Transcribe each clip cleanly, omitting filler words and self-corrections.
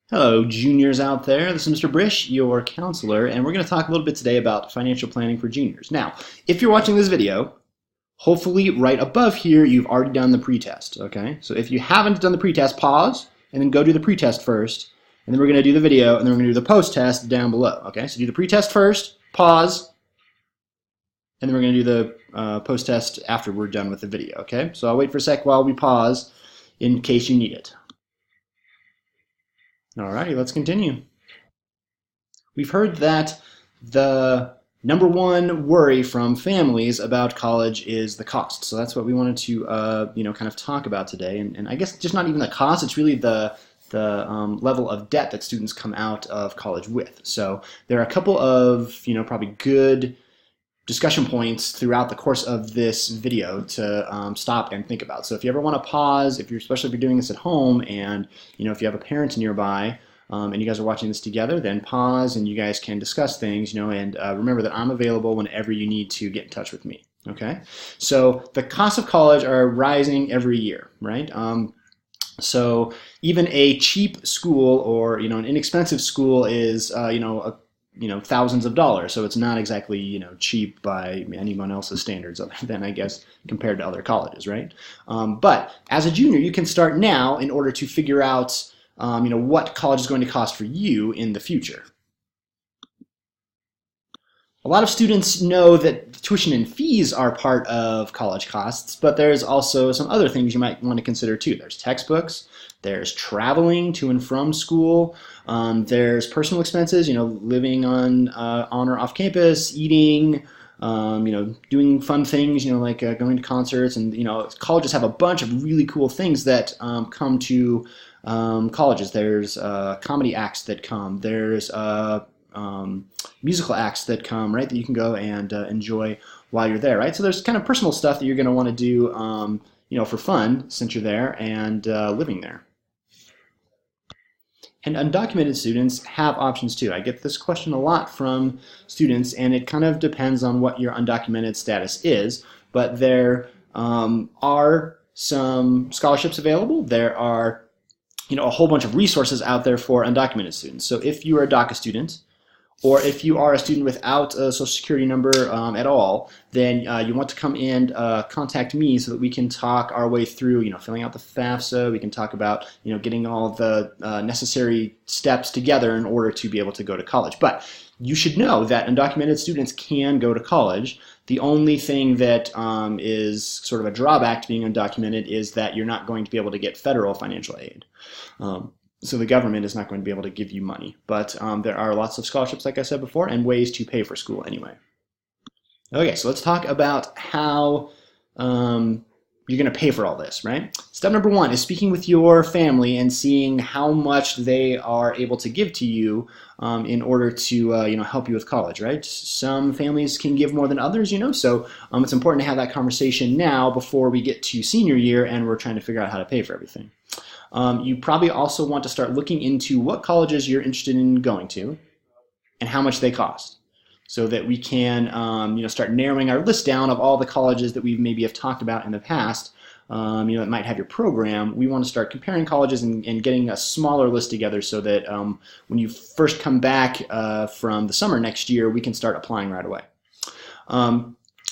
Hello, juniors out there. This is Mr. Brish, your counselor, and we're going to talk a little bit today about financial planning for juniors. Now, if you're watching this video, hopefully right above here, you've already done the pretest, okay? So if you haven't done the pretest, pause, and then go do the pretest first, and then we're going to do the video, and then we're going to do the post-test down below, okay? So do the pretest first, pause, and then we're going to do the post-test after we're done with the video, okay? So I'll wait for a sec while we pause in case you need it. Alrighty, let's continue. We've heard that the number one worry from families about college is the cost. So that's what we wanted to, kind of talk about today. And I guess just not even the cost, it's really the level of debt that students come out of college with. So there are a couple of, probably good discussion points throughout the course of this video to stop and think about. So if you ever want to pause, especially if you're doing this at home, and if you have a parent nearby and you guys are watching this together, then pause and you guys can discuss things. And remember that I'm available whenever you need to get in touch with me. Okay. So the costs of college are rising every year, right? So even a cheap school or an inexpensive school is thousands of dollars. So it's not exactly, cheap by anyone else's standards other than, I guess, compared to other colleges, right? But as a junior, you can start now in order to figure out, what college is going to cost for you in the future. A lot of students know that tuition and fees are part of college costs, but there's also some other things you might want to consider too. There's textbooks, there's traveling to and from school, there's personal expenses, living on or off campus, eating, doing fun things, like going to concerts, and colleges have a bunch of really cool things that come to colleges. There's comedy acts that come. There's musical acts that come, right, that you can go and enjoy while you're there, right? So there's kind of personal stuff that you're going to want to do, for fun since you're there and living there. And undocumented students have options too. I get this question a lot from students, and it kind of depends on what your undocumented status is, but there are some scholarships available. There are, a whole bunch of resources out there for undocumented students. So if you are a DACA student, or if you are a student without a social security number at all, then you want to come and contact me so that we can talk our way through, filling out the FAFSA. We can talk about, getting all the necessary steps together in order to be able to go to college. But you should know that undocumented students can go to college. The only thing that is sort of a drawback to being undocumented is that you're not going to be able to get federal financial aid. So the government is not going to be able to give you money. But there are lots of scholarships, like I said before, and ways to pay for school anyway. Okay, so let's talk about how you're going to pay for all this, right? Step number one is speaking with your family and seeing how much they are able to give to you in order to help you with college, right? Some families can give more than others, so it's important to have that conversation now before we get to senior year and we're trying to figure out how to pay for everything. You probably also want to start looking into what colleges you're interested in going to and how much they cost, so that we can start narrowing our list down of all the colleges that we maybe have talked about in the past that might have your program. We want to start comparing colleges and getting a smaller list together so that when you first come back from the summer next year, we can start applying right away.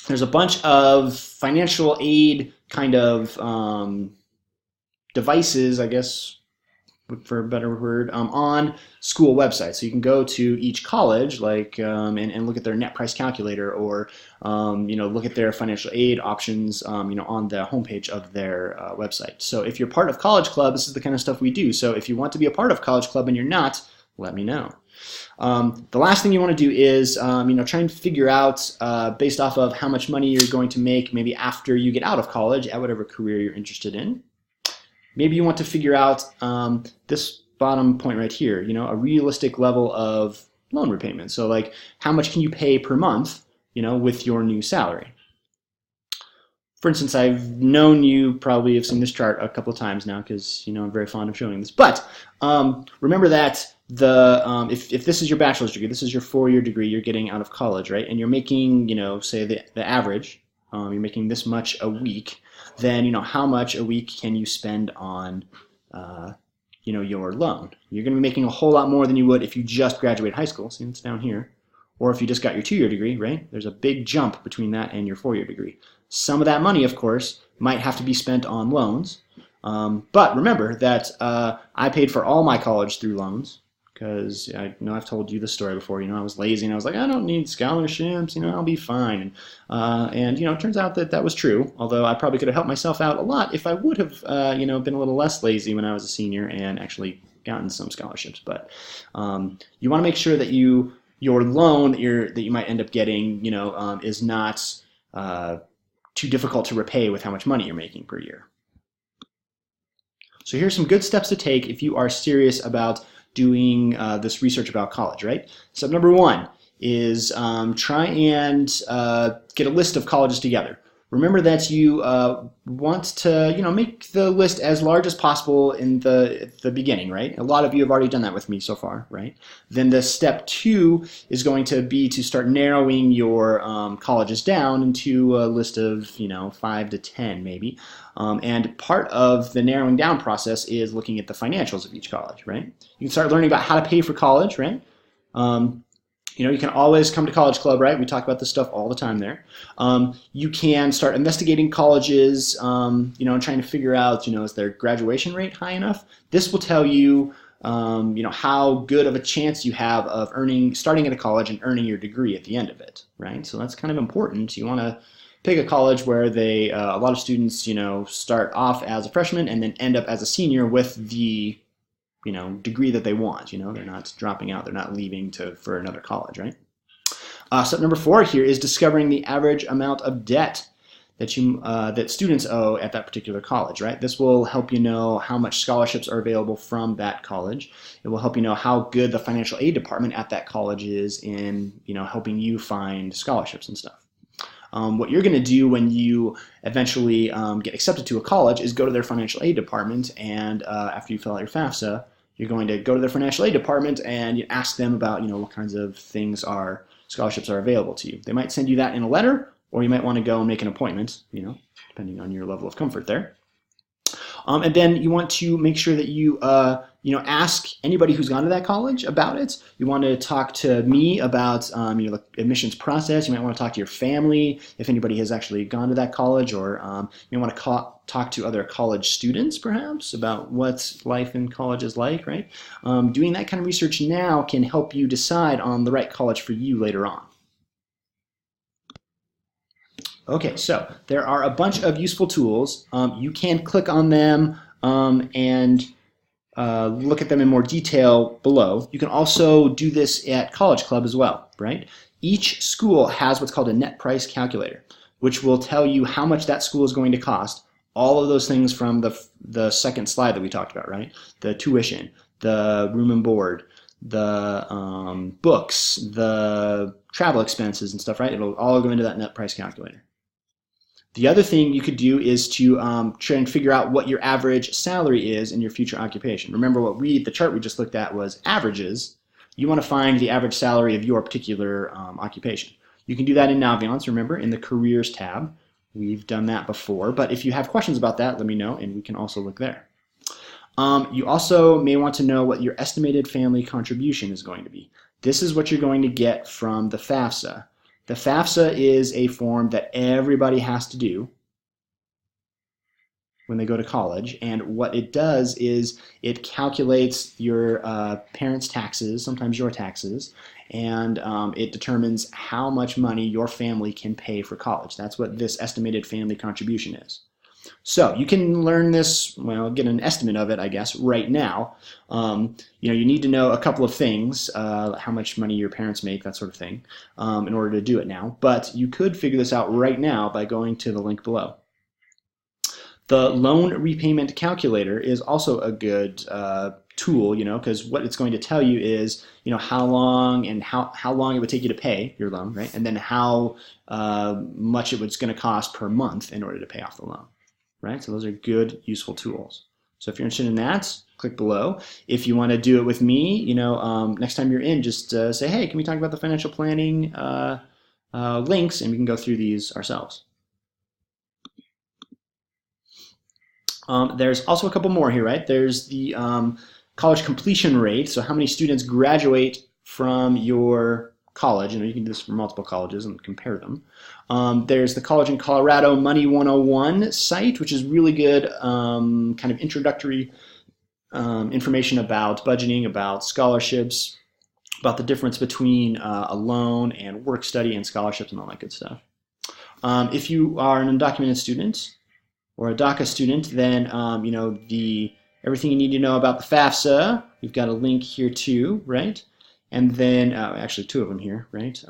There's a bunch of financial aid kind of devices, I guess, for a better word, on school websites. So you can go to each college, and look at their net price calculator, or look at their financial aid options, on the homepage of their website. So if you're part of College Club, this is the kind of stuff we do. So if you want to be a part of College Club and you're not, let me know. The last thing you want to do is, try and figure out, based off of how much money you're going to make maybe after you get out of college at whatever career you're interested in. Maybe you want to figure out this bottom point right here, a realistic level of loan repayment. So like, how much can you pay per month, with your new salary? For instance, I've known you probably have seen this chart a couple of times now because, I'm very fond of showing this. But remember that if this is your bachelor's degree, this is your 4-year degree you're getting out of college, right? And you're making, say the average, you're making this much a week, then how much a week can you spend on your loan. You're going to be making a whole lot more than you would if you just graduated high school. See, it's down here. Or if you just got your 2-year degree, right? There's a big jump between that and your 4-year degree. Some of that money, of course, might have to be spent on loans. But remember that I paid for all my college through loans, because I know I've told you this story before. I was lazy and I was like, I don't need scholarships. I'll be fine. And it turns out that that was true. Although I probably could have helped myself out a lot if I would have been a little less lazy when I was a senior and actually gotten some scholarships. But you want to make sure that your loan that you might end up getting is not too difficult to repay with how much money you're making per year. So here's some good steps to take if you are serious about doing this research about college, right? Step number 1 is try and get a list of colleges together. Remember that you want to, make the list as large as possible in the beginning, right? A lot of you have already done that with me so far, right? Then the step 2 is going to be to start narrowing your colleges down into a list of, 5 to 10 maybe. And part of the narrowing down process is looking at the financials of each college, right? You can start learning about how to pay for college, right? You can always come to College Club, right? We talk about this stuff all the time there. You can start investigating colleges, and trying to figure out, is their graduation rate high enough? This will tell you, how good of a chance you have of starting at a college and earning your degree at the end of it, right? So that's kind of important. You want to pick a college where a lot of students, start off as a freshman and then end up as a senior with the degree that they want. They're not dropping out, they're not leaving for another college, right? Step number 4 here is discovering the average amount of debt that students owe at that particular college, right? This will help you know how much scholarships are available from that college. It will help you know how good the financial aid department at that college is in, helping you find scholarships and stuff. What you're going to do when you eventually get accepted to a college is go to their financial aid department, and after you fill out your FAFSA, you're going to go to their financial aid department and you ask them about what kinds of scholarships are available to you. They might send you that in a letter, or you might want to go and make an appointment, depending on your level of comfort there. And then you want to make sure that you ask anybody who's gone to that college about it. You want to talk to me about your admissions process. You might want to talk to your family if anybody has actually gone to that college, or you want to talk to other college students perhaps about what life in college is like, right? Doing that kind of research now can help you decide on the right college for you later on. Okay, so there are a bunch of useful tools. You can click on them and look at them in more detail below. You can also do this at College Club as well, right? Each school has what's called a net price calculator, which will tell you how much that school is going to cost. All of those things from the second slide that we talked about, right? The tuition, the room and board, the books, the travel expenses and stuff, right? It'll all go into that net price calculator. The other thing you could do is to try and figure out what your average salary is in your future occupation. Remember the chart we just looked at was averages. You want to find the average salary of your particular occupation. You can do that in Naviance, remember, in the Careers tab. We've done that before, but if you have questions about that, let me know, and we can also look there. You also may want to know what your estimated family contribution is going to be. This is what you're going to get from the FAFSA. The FAFSA is a form that everybody has to do when they go to college, and what it does is it calculates your parents' taxes, sometimes your taxes, and it determines how much money your family can pay for college. That's what this estimated family contribution is. So you can learn this, get an estimate of it, I guess, right now. You need to know a couple of things, how much money your parents make, that sort of thing, in order to do it now. But you could figure this out right now by going to the link below. The loan repayment calculator is also a good tool, because what it's going to tell you is, how long it would take you to pay your loan, right? And then how much it was going to cost per month in order to pay off the loan. Right? So those are good, useful tools. So if you're interested in that, click below. If you want to do it with me, next time you're in, just say, hey, can we talk about the financial planning links, and we can go through these ourselves. There's also a couple more here, right? There's the college completion rate, so how many students graduate from your college. You can do this for multiple colleges and compare them. There's the College in Colorado Money 101 site, which is really good kind of introductory information about budgeting, about scholarships, about the difference between a loan and work study and scholarships and all that good stuff. If you are an undocumented student or a DACA student, then everything you need to know about the FAFSA, we've got a link here too, right? And then actually two of them here, right?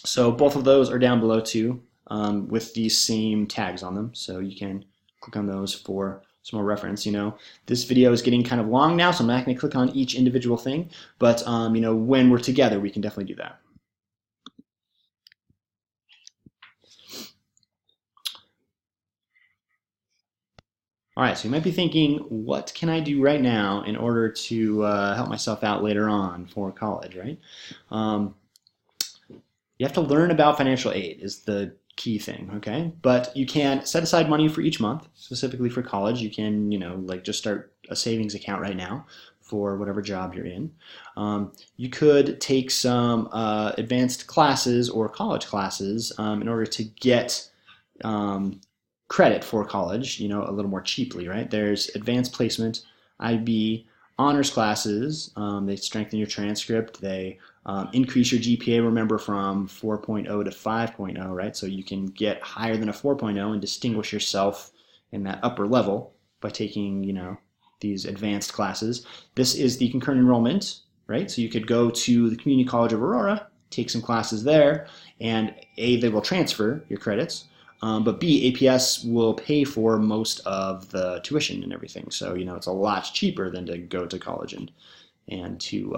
So both of those are down below too, with these same tags on them. So you can click on those for some more reference. This video is getting kind of long now, so I'm not going to click on each individual thing. But when we're together, we can definitely do that. All right, so you might be thinking, what can I do right now in order to help myself out later on for college, right? You have to learn about financial aid is the key thing, okay? But you can set aside money for each month, specifically for college. You can, just start a savings account right now for whatever job you're in. You could take some advanced classes or college classes in order to get credit for college, a little more cheaply, right? There's advanced placement, IB, honors classes. They strengthen your transcript. They increase your GPA, remember, from 4.0 to 5.0, right? So you can get higher than a 4.0 and distinguish yourself in that upper level by taking, these advanced classes. This is the concurrent enrollment, right? So you could go to the Community College of Aurora, take some classes there, and A, they will transfer your credits, but B, APS will pay for most of the tuition and everything. So, it's a lot cheaper than to go to college and to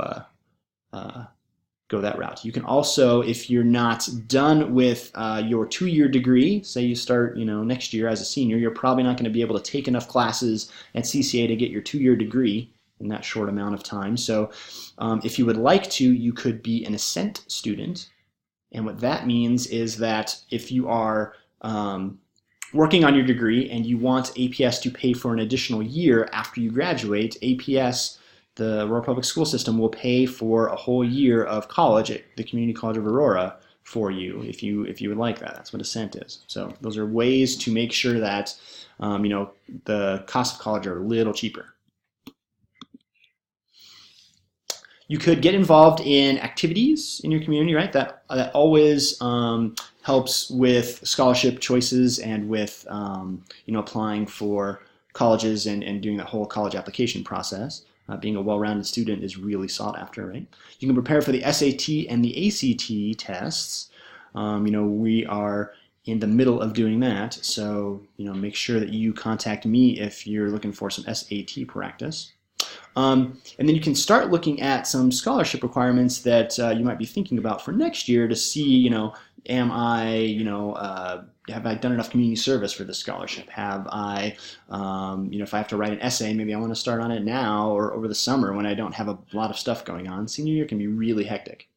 go that route. You can also, if you're not done with your 2-year degree, say you start, next year as a senior, you're probably not going to be able to take enough classes at CCA to get your 2-year degree in that short amount of time. So if you would like to, you could be an Ascent student. And what that means is that if you are working on your degree and you want APS to pay for an additional year after you graduate, APS, the Aurora Public School System, will pay for a whole year of college at the Community College of Aurora for you if you would like that. That's what Ascent is. So those are ways to make sure that the cost of college are a little cheaper. You could get involved in activities in your community, right? That always helps with scholarship choices and with applying for colleges and doing that whole college application process. Being a well-rounded student is really sought after, right? You can prepare for the SAT and the ACT tests. We are in the middle of doing that, so make sure that you contact me if you're looking for some SAT practice. And then you can start looking at some scholarship requirements that you might be thinking about for next year to see, am I, have I done enough community service for this scholarship? Have I, if I have to write an essay, maybe I want to start on it now or over the summer when I don't have a lot of stuff going on. Senior year can be really hectic.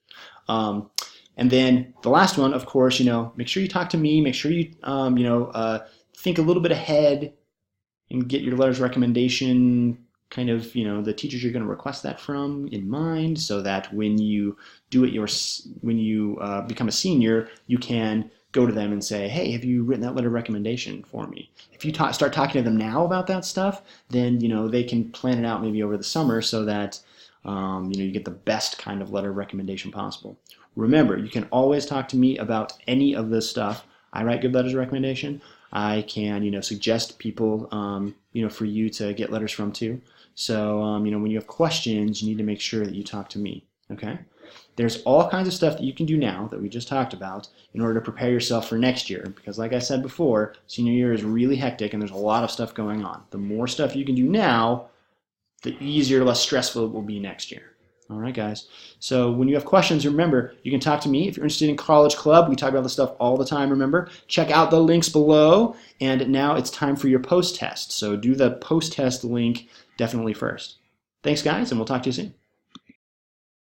And then the last one, of course, make sure you talk to me, make sure you, think a little bit ahead and get your letters of recommendation kind of, the teachers you're going to request that from in mind, so that when you do it when you become a senior, you can go to them and say, hey, have you written that letter of recommendation for me? If you start talking to them now about that stuff, then, they can plan it out maybe over the summer so that, you get the best kind of letter of recommendation possible. Remember, you can always talk to me about any of this stuff. I write good letters of recommendation. I can, suggest people, for you to get letters from too. So, when you have questions, you need to make sure that you talk to me, okay? There's all kinds of stuff that you can do now that we just talked about in order to prepare yourself for next year. Because like I said before, senior year is really hectic and there's a lot of stuff going on. The more stuff you can do now, the easier, less stressful it will be next year. All right, guys. So when you have questions, remember, you can talk to me. If you're interested in College Club, we talk about this stuff all the time, remember. Check out the links below. And now it's time for your post-test. So do the post-test link definitely first. Thanks, guys, and we'll talk to you soon.